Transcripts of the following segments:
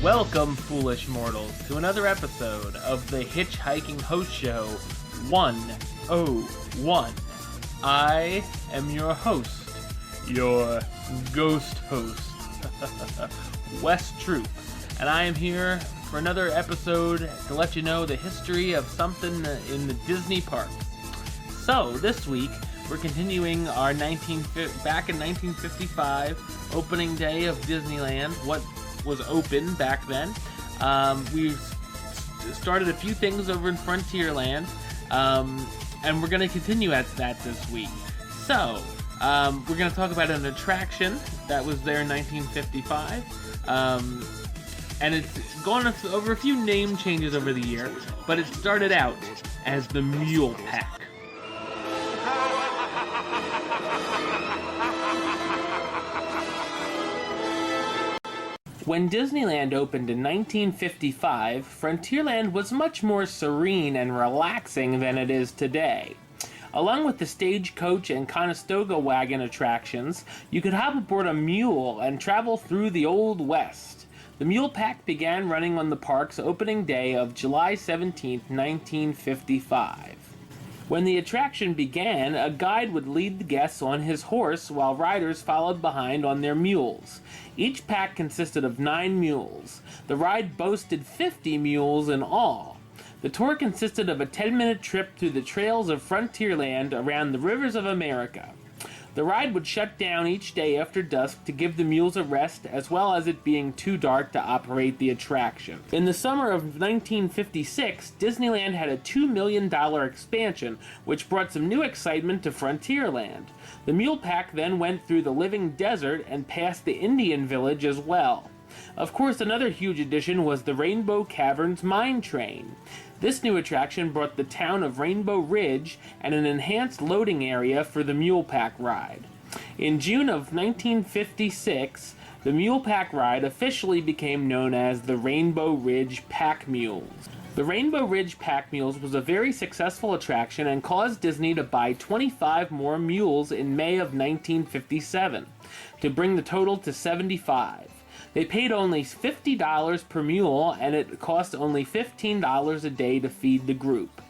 Welcome, foolish mortals, to another episode of the HitchHiking Hosts Show 101. I am your host, your ghost host, Wes Troop, and I am here for another episode to let you know the history of something in the Disney parks. So, this week, we're continuing our back in 1955 opening day of Disneyland, what was open back then. We've started a few things over in Frontierland, and we're going to continue at that this week. So, we're going to talk about an attraction that was there in 1955, and it's gone over a few name changes over the year, but it started out as the Mule Pack. When Disneyland opened in 1955, Frontierland was much more serene and relaxing than it is today. Along with the Stagecoach and Conestoga wagon attractions, you could hop aboard a mule and travel through the Old West. The Mule Pack began running on the park's opening day of July 17, 1955. When the attraction began, a guide would lead the guests on his horse while riders followed behind on their mules. Each pack consisted of 9 mules. The ride boasted 50 mules in all. The tour consisted of a 10-minute trip through the trails of Frontierland around the rivers of America. The ride would shut down each day after dusk to give the mules a rest, as well as it being too dark to operate the attraction. In the summer of 1956, Disneyland had a $2 million expansion, which brought some new excitement to Frontierland. The Mule Pack then went through the living desert and past the Indian village as well. Of course, another huge addition was the Rainbow Caverns Mine Train. This new attraction brought the town of Rainbow Ridge and an enhanced loading area for the Mule Pack ride. In June of 1956, the Mule Pack ride officially became known as the Rainbow Ridge Pack Mules. The Rainbow Ridge Pack Mules was a very successful attraction and caused Disney to buy 25 more mules in May of 1957, to bring the total to 75. They paid only $50 per mule, and it cost only $15 a day to feed the group.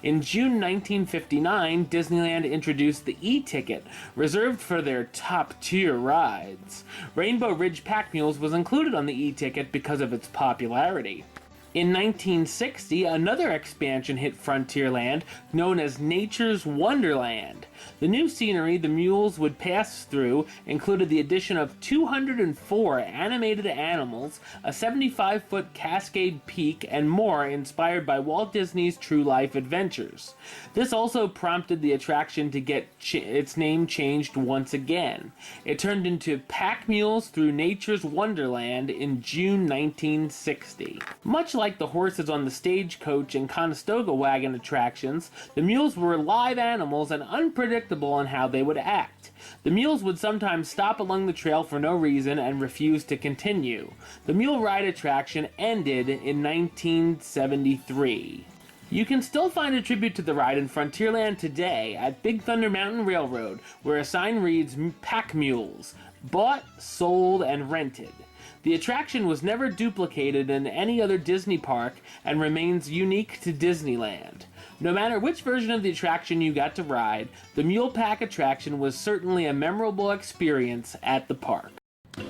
In June 1959, Disneyland introduced the e-ticket, reserved for their top-tier rides. Rainbow Ridge Pack Mules was included on the e-ticket because of its popularity. In 1960, another expansion hit Frontierland, known as Nature's Wonderland. The new scenery the mules would pass through included the addition of 204 animated animals, a 75-foot Cascade Peak, and more inspired by Walt Disney's True Life Adventures. This also prompted the attraction to get its name changed once again. It turned into Pack Mules Through Nature's Wonderland in June 1960. Much like the horses on the Stagecoach and Conestoga wagon attractions, the mules were live animals and unpredictable in how they would act. The mules would sometimes stop along the trail for no reason and refuse to continue. The mule ride attraction ended in 1973. You can still find a tribute to the ride in Frontierland today at Big Thunder Mountain Railroad, where a sign reads Pack Mules, bought, sold, and rented. The attraction was never duplicated in any other Disney park and remains unique to Disneyland. No matter which version of the attraction you got to ride, the Mule Pack attraction was certainly a memorable experience at the park.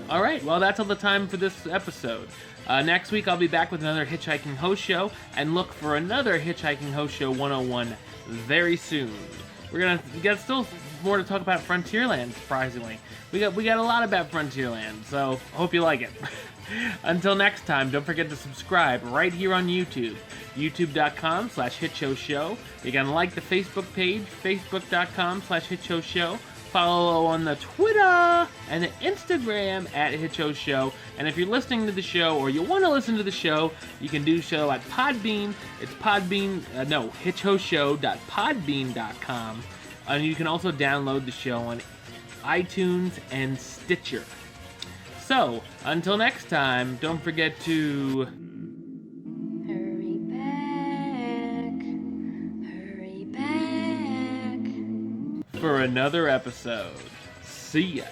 Alright, well that's all the time for this episode. Next week I'll be back with another HitchHiking Host Show, and look for another HitchHiking Host Show 101 very soon. We got still more to talk about Frontierland, surprisingly. We got a lot about Frontierland, so hope you like it. Until next time, don't forget to subscribe right here on YouTube, youtube.com/HitchHostShow. You can like the Facebook page, facebook.com/HitchHostShow. Follow on the Twitter and the Instagram at HitchHostShow. And if you're listening to the show or you want to listen to the show, you can do so at Podbean. It's HitchHostShow.podbean.com. And you can also download the show on iTunes and Stitcher. So, until next time, don't forget to... Hurry back, for another episode. See ya.